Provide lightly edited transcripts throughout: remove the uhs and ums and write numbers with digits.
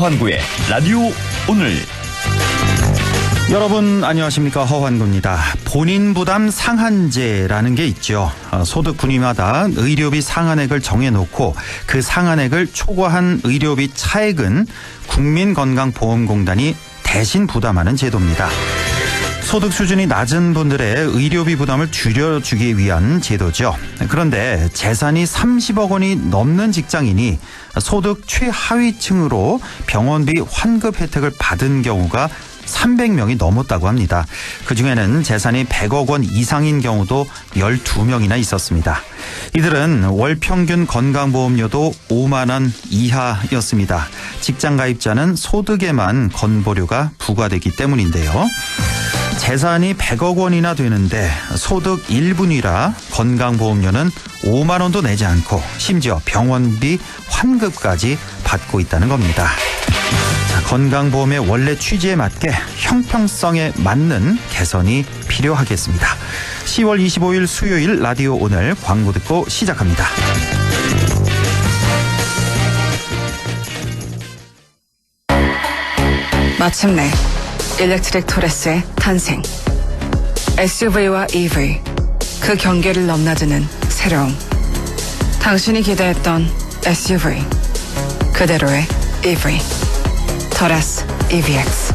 허환구의 라디오 오늘. 여러분 안녕하십니까, 허환구입니다. 본인 부담 상한제라는 게 있죠. 소득 분위마다 의료비 상한액을 정해놓고 그 상한액을 초과한 의료비 차액은 국민건강보험공단이 대신 부담하는 제도입니다. 소득 수준이 낮은 분들의 의료비 부담을 줄여주기 위한 제도죠. 그런데 재산이 30억 원이 넘는 직장인이 소득 최하위층으로 병원비 환급 혜택을 받은 경우가 300명이 넘었다고 합니다. 그중에는 재산이 100억 원 이상인 경우도 12명이나 있었습니다. 이들은 월 평균 건강보험료도 5만 원 이하였습니다. 직장 가입자는 소득에만 건보료가 부과되기 때문인데요. 재산이 100억 원이나 되는데 소득 1분위라 건강보험료는 5만 원도 내지 않고 심지어 병원비 환급까지 받고 있다는 겁니다. 건강보험의 원래 취지에 맞게 형평성에 맞는 개선이 필요하겠습니다. 10월 25일 수요일 라디오 오늘 광고 듣고 시작합니다. 마침내 일렉트릭 토레스의 탄생. SUV와 EV, 그 경계를 넘나드는 새로움. 당신이 기대했던 SUV, 그대로의 EV. 토레스 EVX.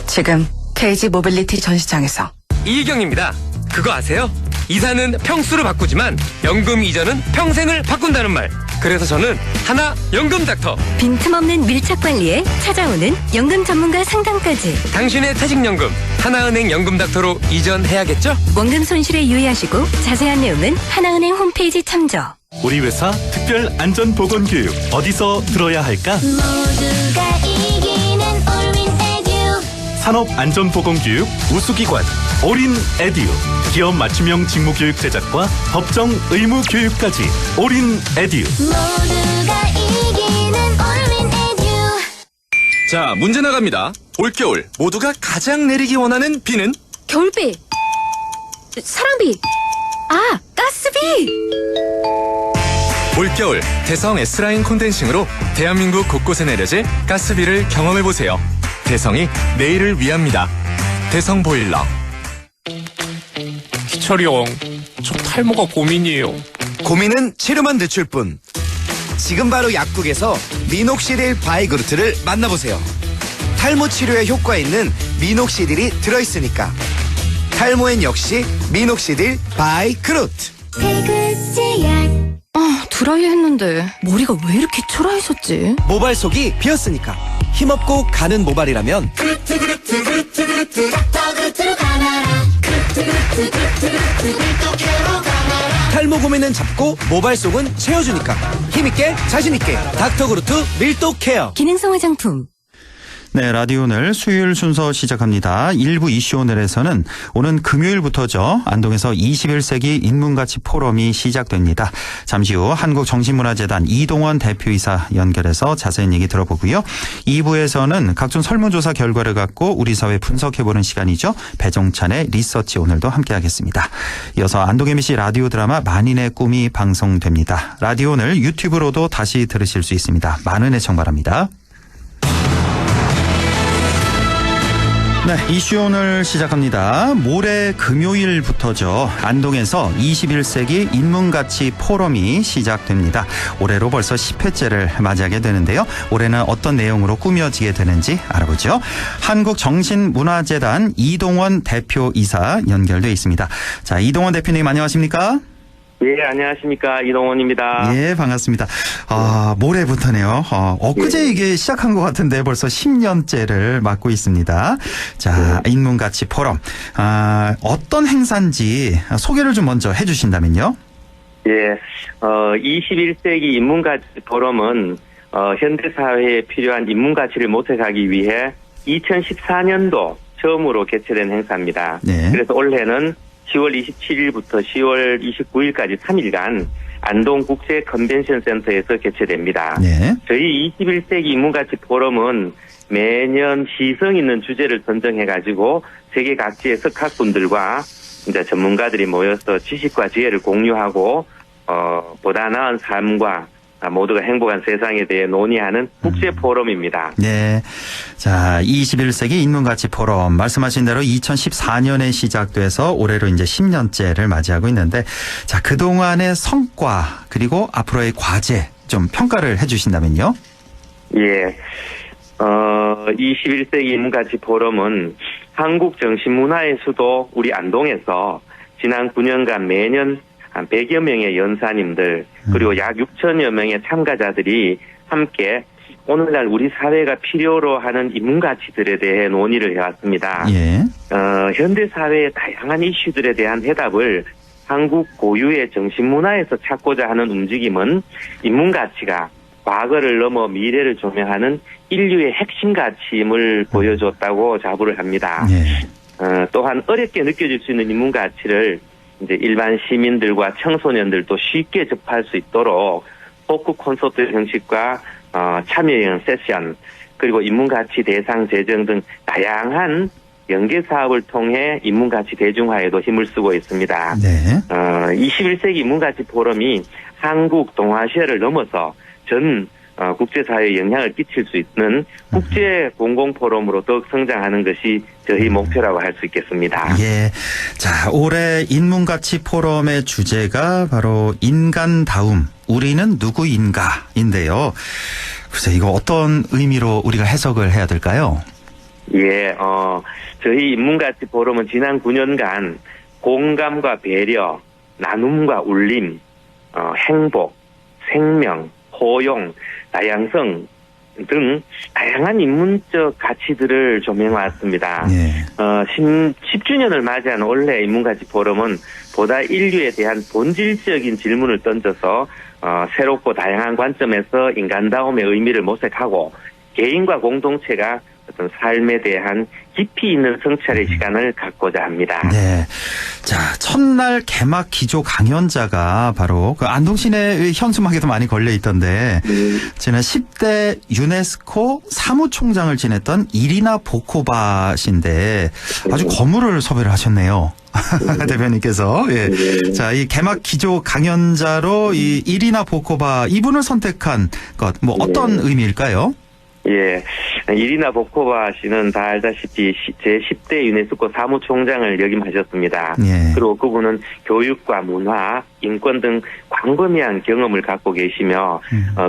지금 KG 모빌리티 전시장에서. 이희경입니다. 그거 아세요? 이사는 평수를 바꾸지만 연금 이전은 평생을 바꾼다는 말. 그래서 저는 하나 연금 닥터. 빈틈없는 밀착 관리에 찾아오는 연금 전문가 상담까지. 당신의 퇴직연금 하나은행 연금 닥터로 이전해야겠죠? 원금 손실에 유의하시고 자세한 내용은 하나은행 홈페이지 참조. 우리 회사 특별 안전보건교육 어디서 들어야 할까? 모두가 이기는 올윈 에듀. 산업안전보건교육 우수기관 올인에듀. 기업 맞춤형 직무교육 제작과 법정 의무교육까지 올인에듀. 모두가 이기는 올윈 에듀. 자, 문제 나갑니다. 올겨울 모두가 가장 내리기 원하는 비는? 겨울비, 사랑비, 가스비. 올겨울 대성 S라인 콘덴싱으로 대한민국 곳곳에 내려질 가스비를 경험해보세요. 대성이 내일을 위합니다. 대성 보일러. 희철이 형, 저 탈모가 고민이에요. 고민은 치료만 늦출 뿐. 지금 바로 약국에서 미녹시딜 바이그루트를 만나보세요. 탈모 치료에 효과 있는 미녹시딜이 들어있으니까. 탈모엔 역시 미녹시딜 바이그루트. 태극제약. 드라이 했는데 머리가 왜 이렇게 초라해졌지? 모발 속이 비었으니까. 힘없고 가는 모발이라면 탈모 고민은 잡고 모발 속은 채워주니까 힘있게 자신있게 닥터그루트 밀도 케어. 기능성 화장품. 네, 라디오 오늘 수요일 순서 시작합니다. 일부 이슈 오늘에서는 오는 금요일부터죠. 안동에서 21세기 인문가치 포럼이 시작됩니다. 잠시 후 한국정신문화재단 이동원 대표이사 연결해서 자세한 얘기 들어보고요. 2부에서는 각종 설문조사 결과를 갖고 우리 사회 분석해보는 시간이죠. 배종찬의 리서치 오늘도 함께하겠습니다. 이어서 안동 MBC 라디오 드라마 만인의 꿈이 방송됩니다. 라디오 오늘 유튜브로도 다시 들으실 수 있습니다. 많은 애청 바랍니다. 네, 이슈 오늘 시작합니다. 모레 금요일부터죠. 안동에서 21세기 인문가치 포럼이 시작됩니다. 올해로 벌써 10회째를 맞이하게 되는데요. 올해는 어떤 내용으로 꾸며지게 되는지 알아보죠. 한국정신문화재단 이동원 대표이사 연결돼 있습니다. 자, 이동원 대표님 안녕하십니까? 예, 안녕하십니까. 이동원입니다. 예, 반갑습니다. 모레부터네요. 엊그제 이게 시작한 것 같은데 벌써 10년째를 맡고 있습니다. 자, 인문가치 포럼. 어떤 행사인지 소개를 좀 먼저 해주신다면요. 예, 21세기 인문가치 포럼은, 현대사회에 필요한 인문가치를 모색하기 위해 2014년도 처음으로 개최된 행사입니다. 네. 그래서 올해는 10월 27일부터 10월 29일까지 3일간 안동국제 컨벤션 센터에서 개최됩니다. 네. 저희 21세기 인문가치 포럼은 매년 시성 있는 주제를 선정해가지고 세계 각지의 석학분들과 이제 전문가들이 모여서 지식과 지혜를 공유하고 보다 나은 삶과 모두가 행복한 세상에 대해 논의하는 국제 포럼입니다. 네. 자, 21세기 인문가치 포럼 말씀하신 대로 2014년에 시작돼서 올해로 이제 10년째를 맞이하고 있는데 자, 그동안의 성과 그리고 앞으로의 과제 좀 평가를 해 주신다면요. 예. 21세기 인문가치 포럼은 한국 정신문화의 수도 우리 안동에서 지난 9년간 매년 한 100여 명의 연사님들 그리고 약 6천여 명의 참가자들이 함께 오늘날 우리 사회가 필요로 하는 인문가치들에 대해 논의를 해왔습니다. 예. 현대 사회의 다양한 이슈들에 대한 해답을 한국 고유의 정신문화에서 찾고자 하는 움직임은 인문가치가 과거를 넘어 미래를 조명하는 인류의 핵심 가치임을 보여줬다고 자부를 합니다. 예. 또한 어렵게 느껴질 수 있는 인문가치를 이제 일반 시민들과 청소년들도 쉽게 접할 수 있도록 토크 콘서트 형식과 참여형 세션 그리고 인문가치 대상 제정 등 다양한 연계 사업을 통해 인문가치 대중화에도 힘을 쓰고 있습니다. 네. 21세기 인문가치 포럼이 한국 동아시아를 넘어서 전 국제사회에 영향을 끼칠 수 있는 국제 공공포럼으로 더욱 성장하는 것이 저희 목표라고 할 수 있겠습니다. 예. 자, 올해 인문가치 포럼의 주제가 바로 인간다움, 우리는 누구인가인데요. 글쎄 이거 어떤 의미로 우리가 해석을 해야 될까요? 예, 저희 인문가치 포럼은 지난 9년간 공감과 배려, 나눔과 울림, 행복, 생명, 포용, 다양성 등 다양한 인문적 가치들을 조명해왔습니다. 예. 10주년을 맞이한 올해 인문가치 포럼은 보다 인류에 대한 본질적인 질문을 던져서 새롭고 다양한 관점에서 인간다움의 의미를 모색하고 개인과 공동체가 어떤 삶에 대한 깊이 있는 성찰의 시간을 갖고자 합니다. 네. 자, 첫날 개막 기조 강연자가 바로 그 안동시내 현수막에도 많이 걸려 있던데 지난 10대 유네스코 사무총장을 지냈던 이리나 보코바 씨인데 아주 거물을 섭외를 하셨네요. 대표님께서. 예. 자, 이 개막 기조 강연자로 이 이리나 보코바 이분을 선택한 것 뭐 어떤 의미일까요? 예. 이리나 보코바 씨는 다 알다시피 제10대 유네스코 사무총장을 역임하셨습니다. 예. 그리고 그분은 교육과 문화, 인권 등 광범위한 경험을 갖고 계시며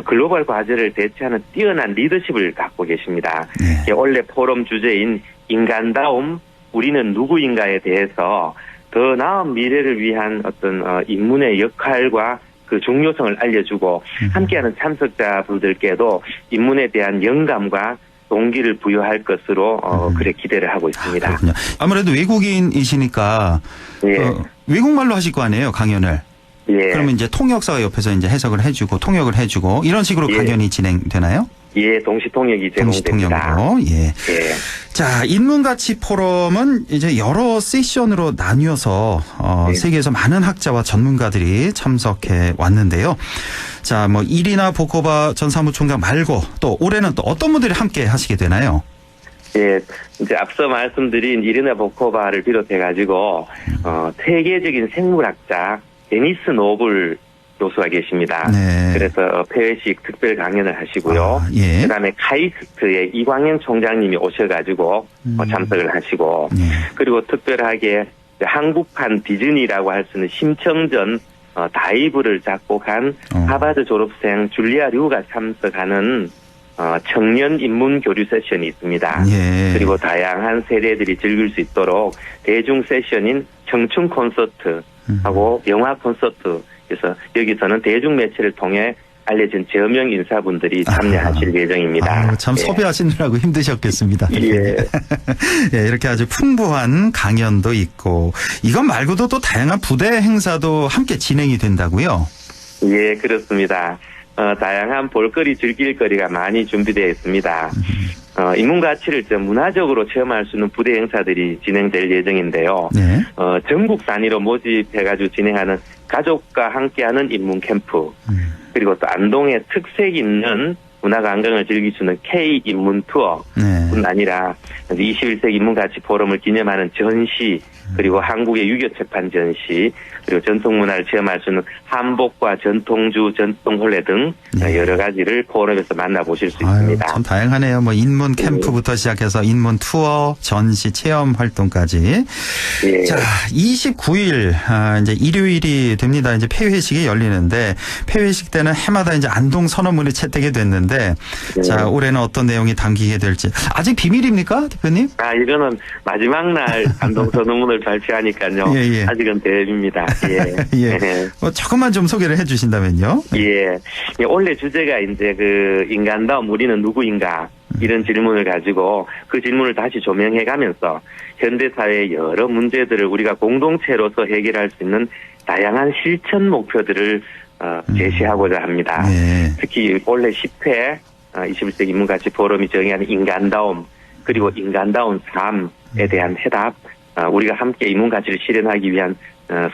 글로벌 과제를 대처하는 뛰어난 리더십을 갖고 계십니다. 예. 원래 포럼 주제인 인간다움, 우리는 누구인가에 대해서 더 나은 미래를 위한 어떤 인문의 역할과 그 중요성을 알려주고 함께하는 참석자분들께도 인문에 대한 영감과 동기를 부여할 것으로 그래 기대를 하고 있습니다. 그렇군요. 아무래도 외국인이시니까 예. 외국말로 하실 거 아니에요, 강연을. 예. 그러면 이제 통역사가 옆에서 이제 해석을 해주고 통역을 해주고 이런 식으로 예. 강연이 진행되나요? 예, 동시 통역이 제공됩니다. 동시통역으로. 예. 예. 자, 인문가치 포럼은 이제 여러 세션으로 나뉘어서 세계에서 많은 학자와 전문가들이 참석해 왔는데요. 자, 뭐 이리나 보코바 전 사무총장 말고 또 올해는 또 어떤 분들이 함께 하시게 되나요? 예, 이제 앞서 말씀드린 이리나 보코바를 비롯해가지고 세계적인 생물학자 데니스 노블 교수가 계십니다. 네. 그래서 폐회식 특별 강연을 하시고요. 예. 그다음에 카이스트의 이광현 총장님이 오셔가지고 참석을 하시고 그리고 특별하게 한국판 디즈니라고 할 수 있는 심청전 다이브를 작곡한 하버드 졸업생 줄리아 류가 참석하는 청년 인문 교류 세션이 있습니다. 예. 그리고 다양한 세대들이 즐길 수 있도록 대중 세션인 청춘 콘서트하고 영화 콘서트 그래서 여기서는 대중매체를 통해 알려진 저명 인사분들이 참여하실 예정입니다. 참 예. 섭외하시느라고 힘드셨겠습니다. 예. 예, 이렇게 아주 풍부한 강연도 있고 이것 말고도 또 다양한 부대 행사도 함께 진행이 된다고요? 예, 그렇습니다. 다양한 볼거리, 즐길거리가 많이 준비되어 있습니다. 인문가치를 문화적으로 체험할 수 있는 부대 행사들이 진행될 예정인데요. 네. 전국 단위로 모집해가지고 진행하는 가족과 함께하는 인문 캠프, 그리고 또 안동에 특색 있는 문화가 관광을 즐길 수 있는 K 인문 투어뿐 아니라 21세기 인문가치 포럼을 기념하는 전시, 그리고 한국의 유교 책판 전시, 그리고 전통 문화를 체험할 수 있는 한복과 전통주, 전통혼례 등 여러 가지를 포럼에서 만나보실 수 있습니다. 참 다양하네요. 뭐 인문 캠프부터 시작해서 인문 투어, 전시 체험 활동까지. 자, 29일 이제 일요일이 됩니다. 이제 폐회식이 열리는데 폐회식 때는 해마다 이제 안동 선언문이 채택이 됐는데 자, 올해는 어떤 내용이 담기게 될지 아직 비밀입니까, 대표님? 이거는 마지막 날 안동 선언문을 발표하니까요. 아직은 대입니다. 조금만 좀 소개를 해주신다면요. 원래 주제가 이제 그 인간다움 우리는 누구인가 이런 질문을 가지고 그 질문을 다시 조명해가면서 현대사회의 여러 문제들을 우리가 공동체로서 해결할 수 있는 다양한 실천 목표들을 제시하고자 합니다. 특히 올해 10회 21세기 인문가치 포럼이 정의하는 인간다움, 그리고 인간다운 삶에 대한 해답, 우리가 함께 인문가치를 실현하기 위한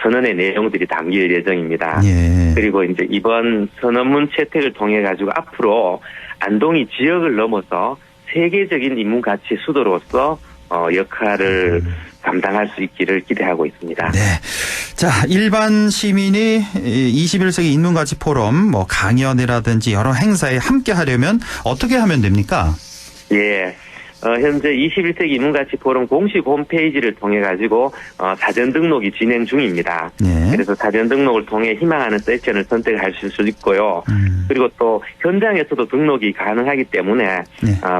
선언의 내용들이 담길 예정입니다. 그리고 이제 이번 선언문 채택을 통해 가지고 앞으로 안동이 지역을 넘어서 세계적인 인문가치 수도로서 역할을 감당할 수 있기를 기대하고 있습니다. 자, 일반 시민이 21세기 인문가치 포럼 뭐 강연이라든지 여러 행사에 함께 하려면 어떻게 하면 됩니까? 현재 21세기 인문가치 포럼 공식 홈페이지를 통해 가지고 사전 등록이 진행 중입니다. 그래서 사전 등록을 통해 희망하는 세션을 선택하실 수 있고요. 그리고 또 현장에서도 등록이 가능하기 때문에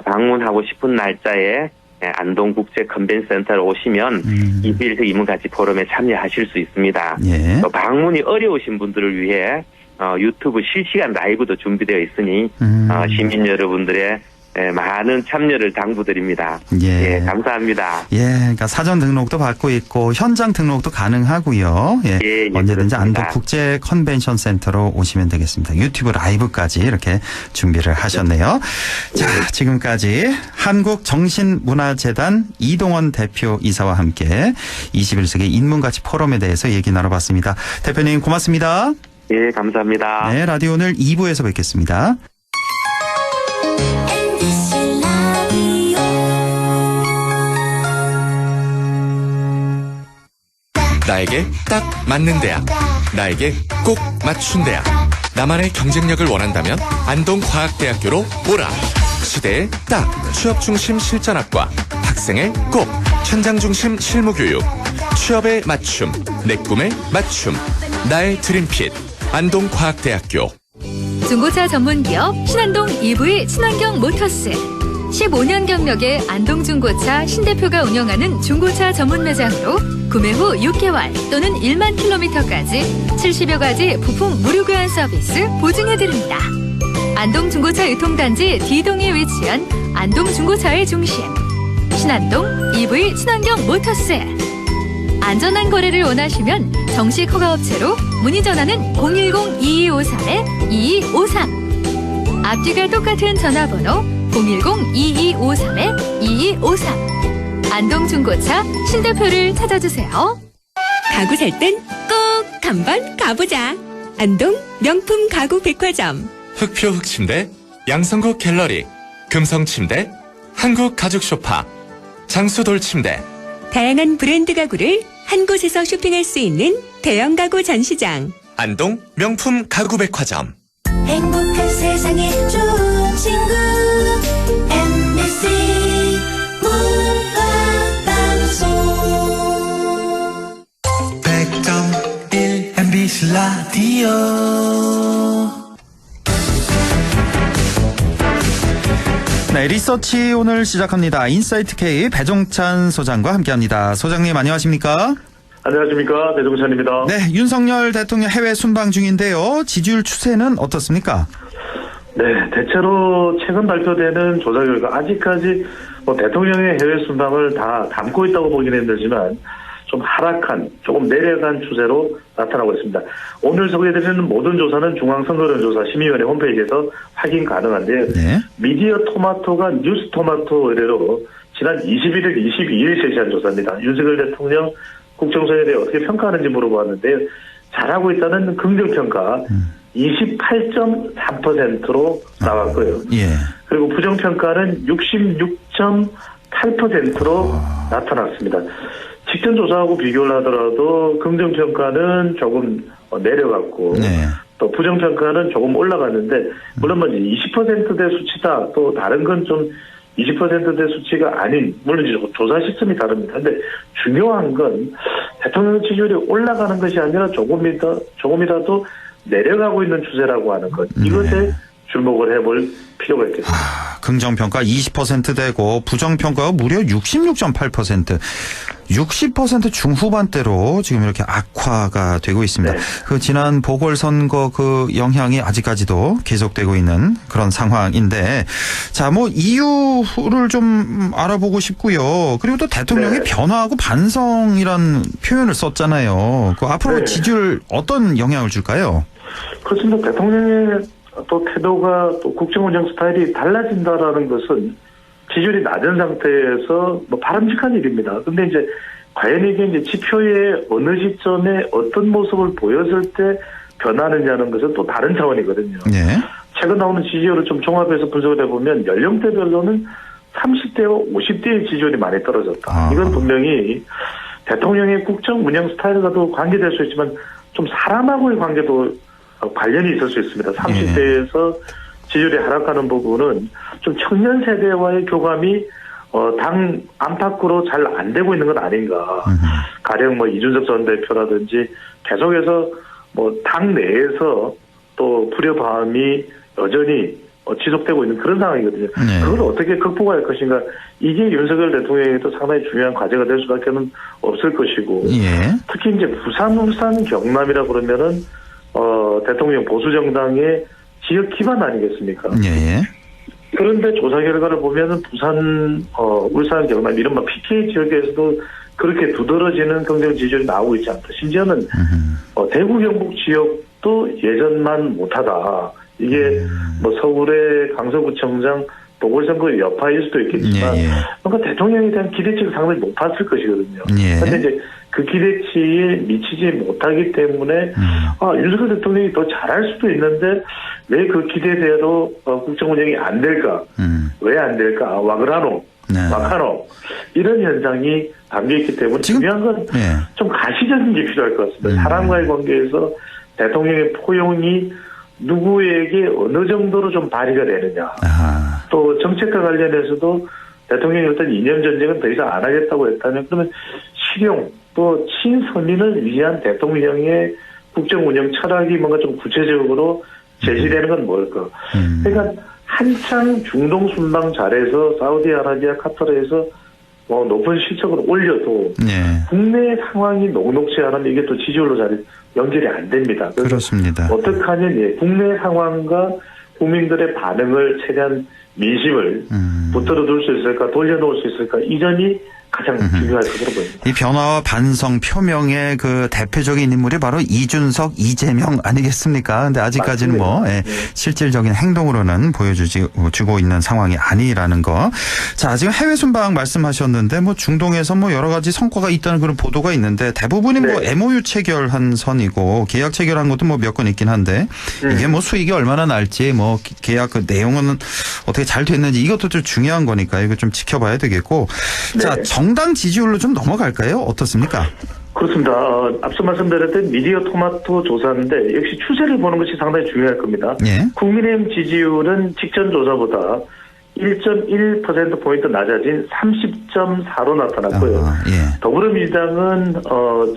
방문하고 싶은 날짜에 안동국제 컨벤센터로 오시면 21세기 인문가치 포럼에 참여하실 수 있습니다. 또 방문이 어려우신 분들을 위해 유튜브 실시간 라이브도 준비되어 있으니 시민 여러분들의 많은 참여를 당부드립니다. 감사합니다. 그러니까 사전 등록도 받고 있고 현장 등록도 가능하고요. 언제든지 안동 국제 컨벤션 센터로 오시면 되겠습니다. 유튜브 라이브까지 이렇게 준비를 하셨네요. 자, 지금까지 한국정신문화재단 이동원 대표 이사와 함께 21세기 인문가치 포럼에 대해서 얘기 나눠봤습니다. 대표님 고맙습니다. 감사합니다. 네, 라디오 오늘 2부에서 뵙겠습니다. 나에게 딱 맞는 대학, 나에게 꼭 맞춘 대학. 나만의 경쟁력을 원한다면 안동과학대학교로 오라. 시대의 딱 취업 중심 실전학과, 학생의 꼭 현장 중심 실무교육, 취업의 맞춤, 내 꿈의 맞춤, 나의 드림핏 안동과학대학교. 중고차 전문기업 신안동 EV 친환경 모터스. 15년 경력의 안동중고차 신대표가 운영하는 중고차 전문 매장으로 구매 후 6개월 또는 1만 킬로미터까지 70여 가지 부품 무료 교환 서비스 보증해드립니다. 안동중고차 유통단지 D동에 위치한 안동중고차의 중심 신안동 EV 친환경 모터스. 안전한 거래를 원하시면 정식 허가업체로 문의 전화는 010-2253-2253. 앞뒤가 똑같은 전화번호 010-2253-2253. 안동중고차 신대표를 찾아주세요. 가구 살 땐 꼭 한번 가보자. 안동 명품 가구 백화점. 흑표 흑침대, 양성국 갤러리, 금성침대, 한국가죽소파, 장수돌침대. 다양한 브랜드 가구를 한 곳에서 쇼핑할 수 있는 대형 가구 전시장. 안동 명품 가구 백화점. 행복한 세상에 좋은 친구 MBC 문화방송 100.1 MBC 라디오. 네, 리서치 오늘 시작합니다. 인사이트 K 배종찬 소장과 함께합니다. 소장님 안녕하십니까? 안녕하십니까, 배종찬입니다. 네, 윤석열 대통령 해외 순방 중인데요. 지지율 추세는 어떻습니까? 네, 대체로 최근 발표되는 조사 결과 아직까지 대통령의 해외 순방을 다 담고 있다고 보기는 힘들지만 좀 하락한, 조금 내려간 추세로 나타나고 있습니다. 오늘 소개해드리는 모든 조사는 중앙선거론조사 심의위원회 홈페이지에서 확인 가능한데요. 미디어 토마토가 뉴스 토마토 의뢰로 지난 21일, 22일 실시한 조사입니다. 윤석열 대통령 국정수행에 대해 어떻게 평가하는지 물어보았는데요. 잘하고 있다는 긍정평가, 28.3%로 나왔고요. 예. 그리고 부정평가는 66.8%로 나타났습니다. 직전 조사하고 비교를 하더라도 긍정평가는 조금 내려갔고 네. 또 부정평가는 조금 올라갔는데 물론 뭐 20%대 수치다 또 다른 건 좀 20%대 수치가 아닌 물론 이제 조사 시점이 다릅니다. 근데 중요한 건 대통령 지지율이 올라가는 것이 아니라 조금이라도 내려가고 있는 추세라고 하는 것. 이것에 주목을 해볼 필요가 있겠습니다. 긍정평가 20%대고 부정평가가 무려 66.8%. 60% 중후반대로 지금 이렇게 악화가 되고 있습니다. 네. 그 지난 보궐선거 그 영향이 아직까지도 계속되고 있는 그런 상황인데 자, 뭐 이유를 좀 알아보고 싶고요. 그리고 또 대통령이 변화하고 반성이란 표현을 썼잖아요. 그 앞으로 네. 지지율 어떤 영향을 줄까요? 그렇습니다. 대통령의 또 태도가 또 국정운영 스타일이 달라진다라는 것은 지지율이 낮은 상태에서 뭐 바람직한 일입니다. 근데 이제 과연 이게 이제 지표의 어느 시점에 어떤 모습을 보였을 때 변하느냐는 것은 또 다른 차원이거든요. 네. 최근 나오는 지지율을 좀 종합해서 분석을 해보면 연령대별로는 30대와 50대의 지지율이 많이 떨어졌다. 이건 분명히 대통령의 국정 운영 스타일과도 관계될 수 있지만 좀 사람하고의 관계도 관련이 있을 수 있습니다. 30대에서 지지율이 하락하는 부분은 좀 청년 세대와의 교감이 당 안팎으로 잘 안 되고 있는 건 아닌가. 가령 뭐 이준석 전 대표라든지 계속해서 뭐 당 내에서 또 불협화음이 여전히 지속되고 있는 그런 상황이거든요. 네. 그걸 어떻게 극복할 것인가. 이게 윤석열 대통령에게도 상당히 중요한 과제가 될 수밖에 없을 것이고. 예. 특히 이제 부산, 울산, 경남이라 그러면은 대통령 보수 정당의 지역 기반 아니겠습니까? 예. 그런데 조사 결과를 보면은 부산, 울산, 경남 이른바 PK 지역에서도 그렇게 두드러지는 긍정 지지율이 나오고 있지 않다. 심지어는 대구 경북 지역도 예전만 못하다. 이게 뭐 서울의 강서구청장 보궐선거의 여파일 수도 있겠지만 뭔가 대통령에 대한 기대치가 상당히 높았을 것이거든요. 그런데 이제 그 기대치에 미치지 못하기 때문에 윤석열 대통령이 더 잘할 수도 있는데 왜 그 기대대로 국정 운영이 안 될까? 왜 안 될까? 와그라노, 와카노 이런 현상이 담겨있기 때문에 중요한 건 좀 가시적인 게 필요할 것 같습니다. 사람과의 관계에서 대통령의 포용이 누구에게 어느 정도로 좀 발휘가 되느냐. 또 정책과 관련해서도 대통령이 어떤 이념 전쟁은 더 이상 안 하겠다고 했다면 그러면 실용 또 친서민을 위한 대통령의 국정 운영 철학이 뭔가 좀 구체적으로 제시되는 건 뭘까. 그러니까 한창 중동 순방 잘해서 사우디아라비아 카타르에서 높은 실적을 올려도 국내 상황이 녹록지 않으면 이게 또 지지율로 잘 연결이 안 됩니다. 그렇습니다. 어떻게 하면 국내 상황과 국민들의 반응을 최대한 민심을 붙들어둘 수 있을까 돌려놓을 수 있을까 이 점이 가장 중요할 것으로 보입니다. 이 변화와 반성 표명의 그 대표적인 인물이 바로 이준석, 이재명 아니겠습니까? 근데 아직까지는 뭐 실질적인 행동으로는 보여주고 있는 상황이 아니라는 거. 자, 지금 해외 순방 말씀하셨는데 뭐 중동에서 뭐 여러 가지 성과가 있다는 그런 보도가 있는데 대부분이 뭐 MOU 체결한 선이고 계약 체결한 것도 뭐 몇 건 있긴 한데 이게 뭐 수익이 얼마나 날지 뭐 계약 그 내용은 어떻게 잘 됐는지 이것도 좀 중요한 거니까 이거 좀 지켜봐야 되겠고. 자, 정당 지지율로 좀 넘어갈까요? 어떻습니까? 그렇습니다. 앞서 말씀드렸던 미디어 토마토 조사인데 역시 추세를 보는 것이 상당히 중요할 겁니다. 국민의힘 지지율은 직전 조사보다 1.1%포인트 낮아진 30.4로 나타났고요. 더불어민주당은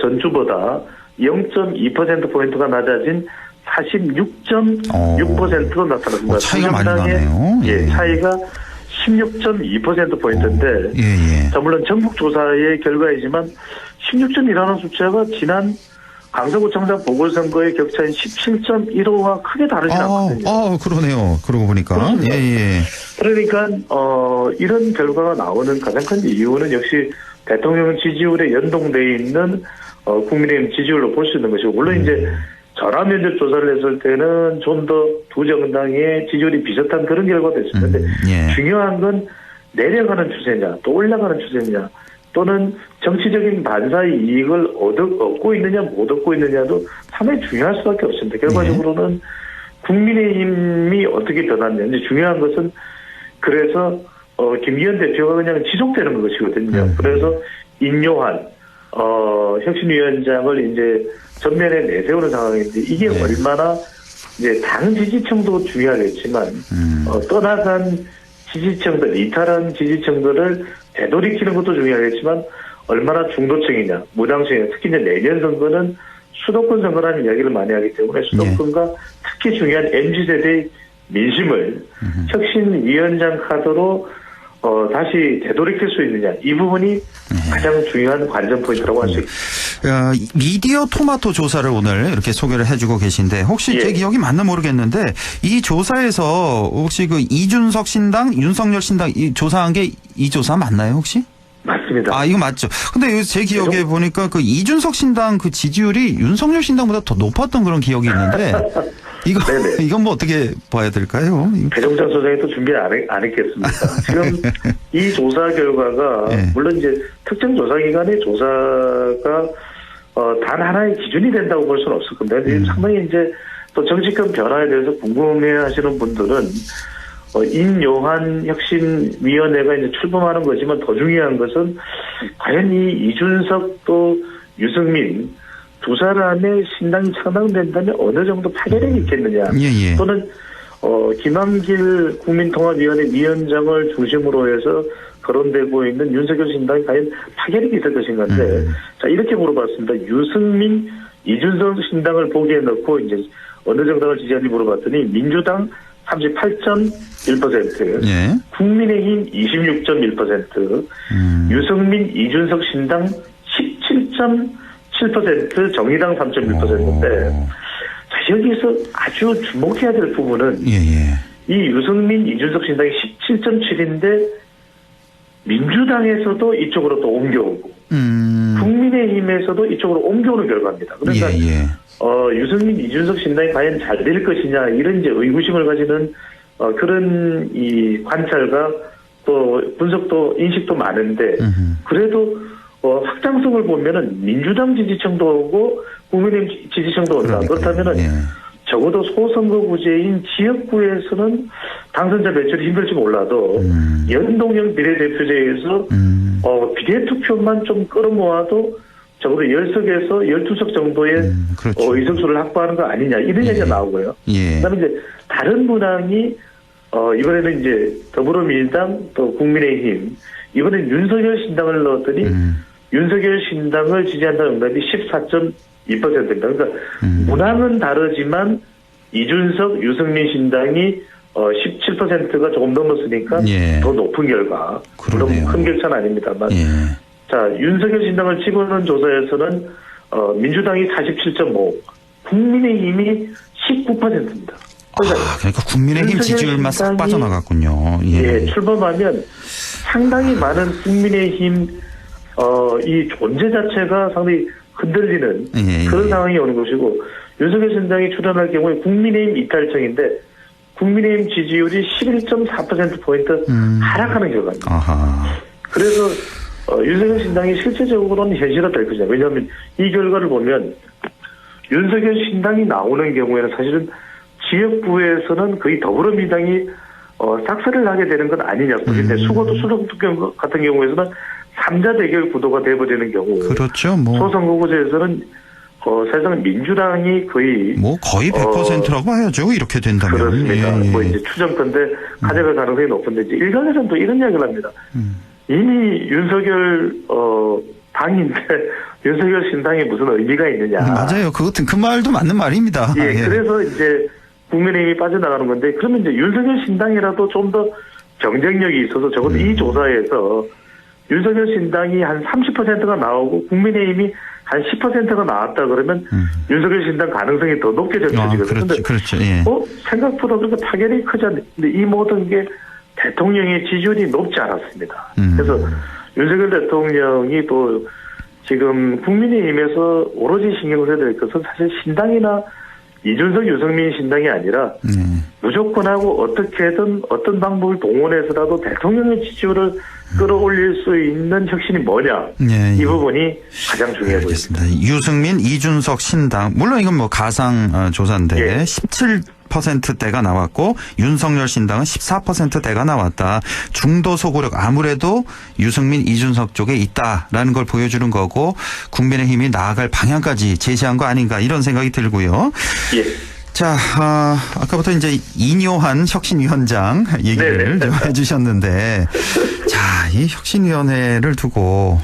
전주보다 0.2%포인트가 낮아진 46.6%로 나타났습니다. 차이가 많이 나네요. 차이가 16.2%포인트인데, 자, 물론 전국조사의 결과이지만 16.1라는 숫자가 지난 강서구청장 보궐선거의 격차인 17.15와 크게 다르지 않거든요. 그러네요. 그러고 보니까. 그러니까, 이런 결과가 나오는 가장 큰 이유는 역시 대통령 지지율에 연동되어 있는, 국민의힘 지지율로 볼 수 있는 것이고, 물론 이제 전화 면접 조사를 했을 때는 좀 더 두 정당의 지지율이 비슷한 그런 결과도 있었는데 중요한 건 내려가는 추세냐 또 올라가는 추세냐 또는 정치적인 반사의 이익을 얻고 있느냐 못 얻고 있느냐도 상당히 중요할 수밖에 없습니다. 결과적으로는 국민의힘이 어떻게 변했냐. 이제 중요한 것은 그래서 김기현 대표가 그냥 지속되는 것이거든요. 그래서 인요한 혁신위원장을 이제 전면에 내세우는 상황인데 이게 얼마나 이제 당 지지층도 중요하겠지만 떠나간 지지층들, 이탈한 지지층들을 되돌이키는 것도 중요하겠지만 얼마나 중도층이냐, 무당층이냐, 특히 이제 내년 선거는 수도권 선거라는 이야기를 많이 하기 때문에 수도권과 특히 중요한 MZ세대의 민심을 혁신위원장 카드로 다시 되돌이킬 수 있느냐, 이 부분이 가장 중요한 관전 포인트라고 할 수 있습니다. 미디어 토마토 조사를 오늘 이렇게 소개를 해주고 계신데 혹시 제 기억이 맞나 모르겠는데 이 조사에서 혹시 그 이준석 신당, 윤석열 신당 이 조사한 게 이 조사 맞나요 혹시? 맞습니다. 아, 이거 맞죠. 근데 제 기억에 보니까 그 이준석 신당 그 지지율이 윤석열 신당보다 더 높았던 그런 기억이 있는데 이건 뭐 어떻게 봐야 될까요? 배종찬 소장이 또 준비를 안 했겠습니까? 지금 이 조사 결과가 물론 이제 특정 조사기관의 조사가 단 하나의 기준이 된다고 볼 수는 없을 겁니다. 상당히 이제 또 정치권 변화에 대해서 궁금해하시는 분들은 인요한 혁신위원회가 이제 출범하는 거지만 더 중요한 것은 과연 이 이준석 또 유승민 두 사람의 신당이 창당된다면 어느 정도 파괴력이 있겠느냐. 또는 김한길 국민통합위원회 위원장을 중심으로 해서 거론되고 있는 윤석열 신당이 과연 파괴력이 있을 것인가인데 자 이렇게 물어봤습니다. 유승민, 이준석 신당을 보기에 넣고 이제 어느 정당을 지지하는지 물어봤더니 민주당 38.1%, 국민의힘 26.1%, 유승민, 이준석 신당 17.7%, 정의당 3.1%인데 자, 여기서 아주 주목해야 될 부분은 이 유승민, 이준석 신당이 17.7인데 민주당에서도 이쪽으로 또 옮겨오고 국민의힘에서도 이쪽으로 옮겨오는 결과입니다. 그러니까 유승민, 이준석 신당이 과연 잘 될 것이냐 이런 이제 의구심을 가지는 그런 이 관찰과 또 분석도 인식도 많은데 그래도 확장성을 보면은 민주당 지지층도 오고 국민의힘 지지층도 온다. 그렇다면은 적어도 소선거구제인 지역구에서는 당선자 배출이 힘들지 몰라도 연동형 비례대표제에서 비례투표만 좀 끌어모아도 적어도 10석에서 12석 정도의 의석수를 확보하는 거 아니냐 이런 얘기가 나오고요. 그다음에 이제 다른 문항이 이번에는 이제 더불어민주당 또 국민의힘 이번엔 윤석열 신당을 넣었더니 윤석열 신당을 지지한다는 응답이 14.2%입니다. 그러니까 문항은 다르지만 이준석, 유승민 신당이 17%가 조금 넘었으니까 더 높은 결과. 물론 큰 격차는 아닙니다만. 자, 윤석열 신당을 집어넣은 조사에서는 민주당이 47.5, 국민의힘이 19%입니다. 그러니까 국민의힘 지지율만 싹 빠져나갔군요. 출범하면 상당히 많은 국민의힘 이 존재 자체가 상당히 흔들리는 그런 상황이 오는 것이고 윤석열 신당이 출연할 경우에 국민의힘 이탈청인데 국민의힘 지지율이 11.4%포인트 하락하는 결과입니다. 그래서 윤석열 신당이 실제적으로는 현실화될 것이다. 왜냐하면 이 결과를 보면 윤석열 신당이 나오는 경우에는 사실은 지역구에서는 거의 더불어민주당이 싹쓸이를 하게 되는 건 아니냐. 그런데 수도권 같은 경우에서는 3자 대결 구도가 돼버리는 경우. 그렇죠. 소선거구제에서는 사실상 민주당이 거의 100%라고 해야죠. 이렇게 된다면. 그렇습니다. 뭐 이제 추정컨대 가져갈 가능성이 높은데 이제 일각에서는 또 이런 이야기를 합니다. 이미 윤석열 당인데 윤석열 신당에 무슨 의미가 있느냐. 맞아요. 그 말도 맞는 말입니다. 그래서 이제 국민의힘이 빠져나가는 건데 그러면 이제 윤석열 신당이라도 좀 더 경쟁력이 있어서 적어도 이 조사에서 윤석열 신당이 한 30%가 나오고 국민의힘이 한 10%가 나왔다 그러면 윤석열 신당 가능성이 더 높게 적혀지거든요. 그렇죠. 생각보다 그렇게 파괴력이 크지 않는데 이 모든 게 대통령의 지지율이 높지 않았습니다. 그래서 윤석열 대통령이 또 지금 국민의힘에서 오로지 신경 써야 될 것은 사실 신당이나 이준석, 유승민 신당이 아니라 무조건 하고 어떻게든 어떤 방법을 동원해서라도 대통령의 지지율을 끌어올릴 수 있는 혁신이 뭐냐. 이 부분이 가장 중요해 보입니다. 유승민, 이준석 신당. 물론 이건 뭐 가상 조사인데 17 18%대가 나왔고 윤석열 신당은 14%대가 나왔다. 중도 소구력 아무래도 유승민, 이준석 쪽에 있다라는 걸 보여주는 거고 국민의힘이 나아갈 방향까지 제시한 거 아닌가 이런 생각이 들고요. 예. 자, 아까부터 이제 이뇨한 혁신위원장 얘기를 좀 해주셨는데, 자, 이 혁신위원회를 두고,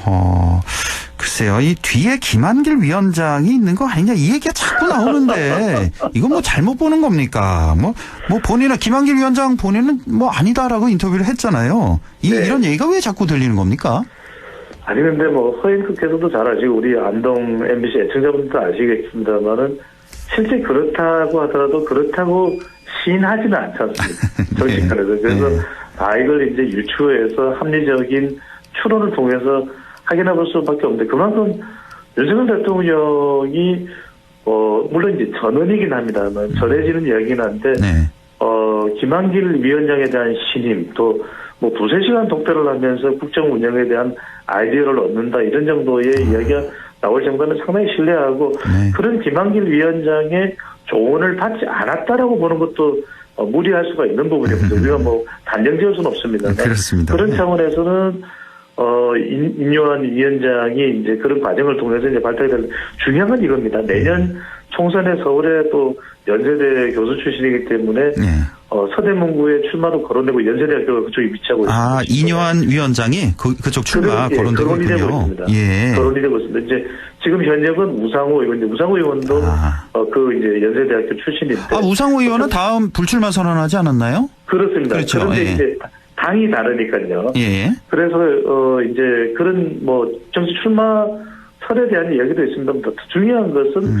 글쎄요, 이 뒤에 김한길 위원장이 있는 거 아니냐 이 얘기가 자꾸 나오는데, 이건 뭐 잘못 보는 겁니까? 뭐 본인은, 김한길 위원장 본인은 뭐 아니다라고 인터뷰를 했잖아요. 이런 얘기가 왜 자꾸 들리는 겁니까? 아니, 근데 뭐, 허인국께서도 잘 아시고, 우리 안동 MBC 애청자분들도 아시겠습니다만은, 실제 그렇다고 하더라도 그렇다고 시인하지는 않지 않습니까? 정치권에서. 그래서 이걸 이제 유추해서 합리적인 추론을 통해서 확인해 볼 수밖에 없는데 그만큼 윤석열 대통령이 물론 이제 전원이긴 합니다만 전해지는 이야기긴 한데 김한길 위원장에 대한 신임 또 뭐 두세 시간 독대를 하면서 국정 운영에 대한 아이디어를 얻는다 이런 정도의 이야기가 나올 정도는 상당히 신뢰하고 그런 김한길 위원장의 조언을 받지 않았다라고 보는 것도 무리할 수가 있는 부분입니다. 우리가 뭐 단정지을 수는 없습니다. 그렇습니다. 그런 차원에서는 임요한 위원장이 이제 그런 과정을 통해서 이제 발표가 될 중요한 건 이겁니다. 내년 총선에 서울에 또 연세대 교수 출신이기 때문에 서대문구에 출마도 거론되고 연세대학교가 그쪽에 위치하고 있습니다. 이뇨한 위원장이 그쪽 출마 거론되고 있군요. 예. 거론이 되고 있습니다. 이제 지금 현역은 우상호 의원, 우상호 의원도 그 이제 연세대학교 출신인데. 우상호 의원은 다음 불출마 선언하지 않았나요? 그렇습니다. 그렇죠. 그런데 이제 당이 다르니까요. 그래서 이제 그런 뭐 정치 출마 설에 대한 이야기도 있습니다. 더 중요한 것은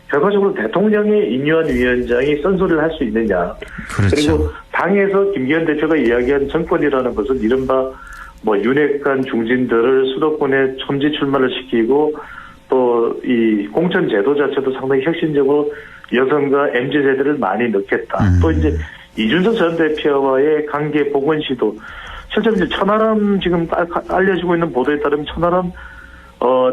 결과적으로 대통령의 임요한 위원장이 쓴소리를 할 수 있느냐. 그렇죠. 그리고 당에서 김기현 대표가 이야기한 정권이라는 것은 이른바 뭐 윤핵관 중진들을 수도권에 첨지 출마를 시키고 또 이 공천 제도 자체도 상당히 혁신적으로 여성과 MZ세대를 많이 넣겠다. 또 이제 이준석 전 대표와의 관계 복원 시도 실제 이제 천하람 지금 알려지고 있는 보도에 따르면 천하람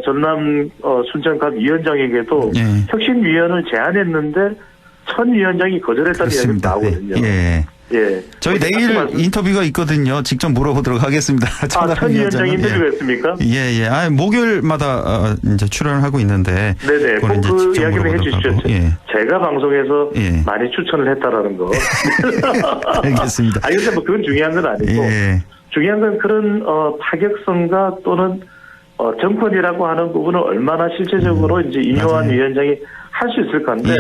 전남 순천갑 위원장에게도 혁신위원을 제안했는데 천 위원장이 거절했다는 이야기가 나오거든요. 저희 내일 인터뷰가 있거든요. 직접 물어보도록 하겠습니다. 천 위원장 인터뷰가 있습니까? 목요일마다 이제 출연을 하고 있는데. 네네. 꼭 그 이야기를 해주시죠. 제가 방송에서 많이 추천을 했다라는 거. 알겠습니다. 근데 뭐 그건 중요한 건 아니고. 중요한 건 그런 파격성과 또는 정권이라고 하는 부분을 얼마나 실제적으로 이제 이뇨한 위원장이 할 수 있을 건데.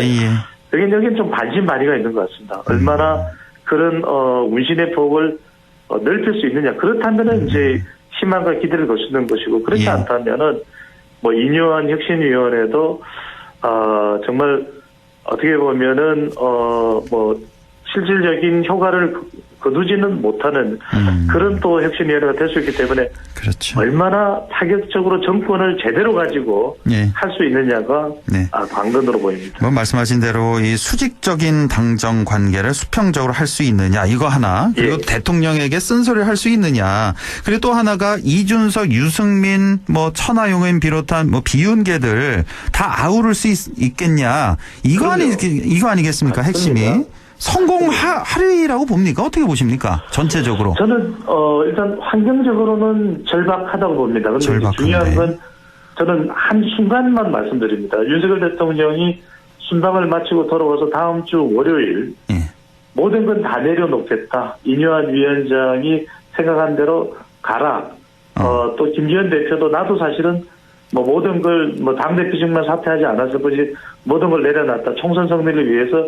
여기는 좀 반신반의가 있는 것 같습니다. 얼마나 그런 운신의 폭을 넓힐 수 있느냐. 그렇다면은 이제 희망과 기대를 거두는 것이고 그렇지 않다면은 뭐 이뇨한 혁신위원회도 정말 어떻게 보면은 뭐 실질적인 효과를 거두지는 못하는 그런 또 혁신위원회가 될 수 있기 때문에 얼마나 파격적으로 정권을 제대로 가지고 할 수 있느냐가 관건으로 보입니다. 뭐 말씀하신 대로 이 수직적인 당정 관계를 수평적으로 할 수 있느냐 이거 하나 그리고 대통령에게 쓴소리를 할 수 있느냐 그리고 또 하나가 이준석, 유승민, 뭐 천하용인 비롯한 뭐 비윤계들 다 아우를 수 있겠냐 이거 아니겠습니까 핵심이? 성공하리라고 봅니까? 어떻게 보십니까? 전체적으로. 저는 일단 환경적으로는 절박하다고 봅니다. 그런데 중요한 건 저는 한순간만 말씀드립니다. 윤석열 대통령이 순방을 마치고 돌아와서 다음 주 월요일 모든 건 다 내려놓겠다. 이뇨한 위원장이 생각한 대로 가라. 또 김기현 대표도 나도 사실은 뭐 모든 걸 뭐 당대표직만 사퇴하지 않았을 뿐이지 모든 걸 내려놨다. 총선 승리를 위해서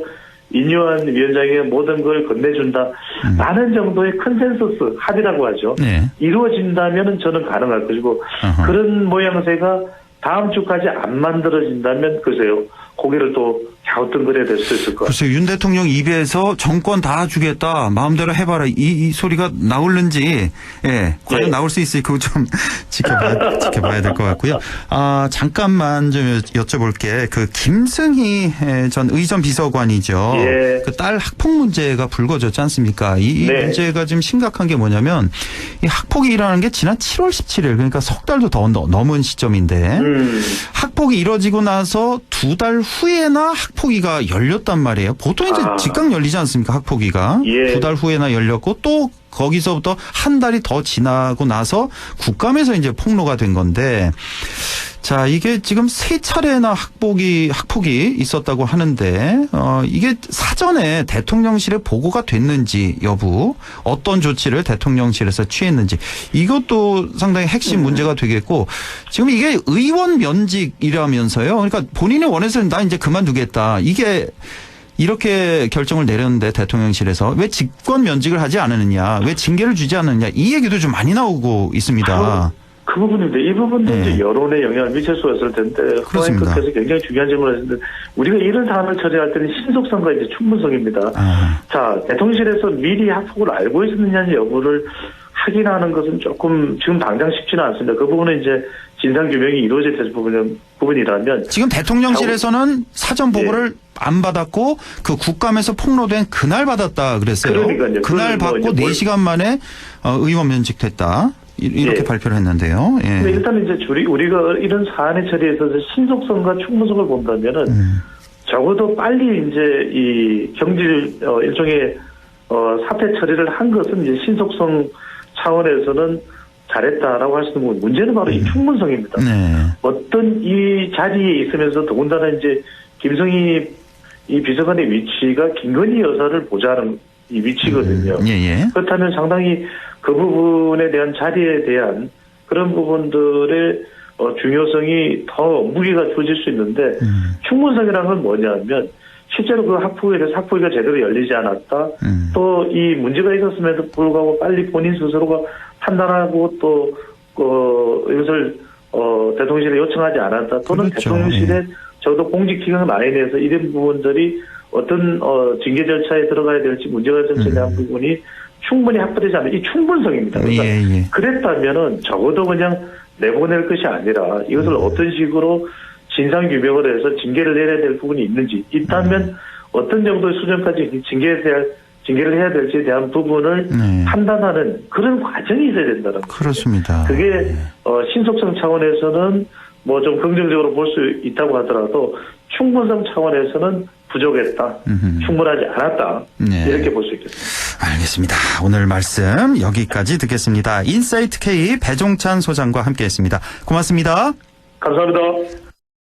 이뇨한 위원장의 모든 걸 건네준다. 라는 정도의 컨센서스 합의라고 하죠. 이루어진다면 저는 가능할 것이고 그런 모양새가 다음 주까지 안 만들어진다면 글쎄요. 고개를 또 갸우뚱거려야 될 수도 있을 것 같아요. 글쎄요. 윤 대통령 입에서 정권 다 주겠다. 마음대로 해봐라. 이 소리가 나올는지 과연 나올 수 있을지 그거 좀 지켜봐야 될 것 같고요. 잠깐만 좀 여쭤볼게. 그 김승희 전 의전 비서관이죠. 그 딸 학폭 문제가 불거졌지 않습니까? 이 문제가 지금 심각한 게 뭐냐면 이 학폭이 일어나는 게 지난 7월 17일 그러니까 석 달도 더 넘은 시점인데 학폭이 이뤄지고 나서 2달 후에나 학폭위가 열렸단 말이에요. 보통 이제 즉각 열리지 않습니까? 학폭위가. 예. 2달 후에나 열렸고 또 거기서부터 한 달이 더 지나고 나서 국감에서 이제 폭로가 된 건데 자, 이게 지금 3차례나 학폭이 있었다고 하는데, 이게 사전에 대통령실에 보고가 됐는지 여부, 어떤 조치를 대통령실에서 취했는지, 이것도 상당히 핵심 문제가 되겠고, 지금 이게 의원 면직이라면서요. 그러니까 본인이 원해서는 나 이제 그만두겠다. 이게 이렇게 결정을 내렸는데 대통령실에서 왜 직권 면직을 하지 않느냐, 왜 징계를 주지 않느냐, 이 얘기도 좀 많이 나오고 있습니다. 그 부분인데 이 부분도 네. 이제 여론에 영향을 미칠 수가 있을 텐데 후보님께서 굉장히 중요한 질문을 했는데 우리가 이런 사안을 처리할 때는 신속성과 이제 충분성입니다. 자, 대통령실에서 미리 학폭을 알고 있었느냐는 여부를 확인하는 것은 조금 지금 당장 쉽지는 않습니다. 그 부분은 이제 진상 규명이 이루어져야 될 부분이라면 지금 대통령실에서는 사전 보고를 안 받았고 그 국감에서 폭로된 그날 받았다 그랬어요. 그러니까요. 그날 받고 4시간 만에 의원 면직됐다. 이렇게 발표를 했는데요. 예. 근데 일단 이제 우리가 이런 사안의 처리에 있어서 신속성과 충분성을 본다면은 적어도 빨리 이제 이 경질 일종의 사태 처리를 한 것은 이제 신속성 차원에서는 잘했다라고 할 수 있는 부분. 문제는 바로 이 충분성입니다. 네. 어떤 이 자리에 있으면서 더군다나 이제 김성희 이 비서관의 위치가 김건희 여사를 보좌하는 이 위치거든요. 예. 그렇다면 상당히 그 부분에 대한 자리에 대한 그런 부분들의 중요성이 더 무게가 주어질 수 있는데 충분성이라는 건 뭐냐면 실제로 그 학폭에 대해서 학폭위가 제대로 열리지 않았다. 또 이 문제가 있었음에도 불구하고 빨리 본인 스스로가 판단하고 또 이것을 대통령실에 요청하지 않았다. 또는 그렇죠. 대통령실에 적어도 공직기강 라인에서 이런 부분들이 어떤 징계 절차에 들어가야 될지 문제가 될지에 대한 부분이 충분히 확보되지 않는 이 충분성입니다. 그러니까 그랬다면은 적어도 그냥 내보낼 것이 아니라 이것을 어떤 식으로 진상 규명을 해서 징계를 내려야 될 부분이 있는지 있다면 어떤 정도의 수준까지 징계를 해야 될지에 대한 부분을 판단하는 그런 과정이 있어야 된다는 거죠. 그렇습니다. 그게 신속성 차원에서는 뭐 좀 긍정적으로 볼 수 있다고 하더라도 충분성 차원에서는 부족했다. 충분하지 않았다. 이렇게 볼 수 있겠습니다. 알겠습니다. 오늘 말씀 여기까지 듣겠습니다. 인사이트 K 배종찬 소장과 함께했습니다. 고맙습니다. 감사합니다.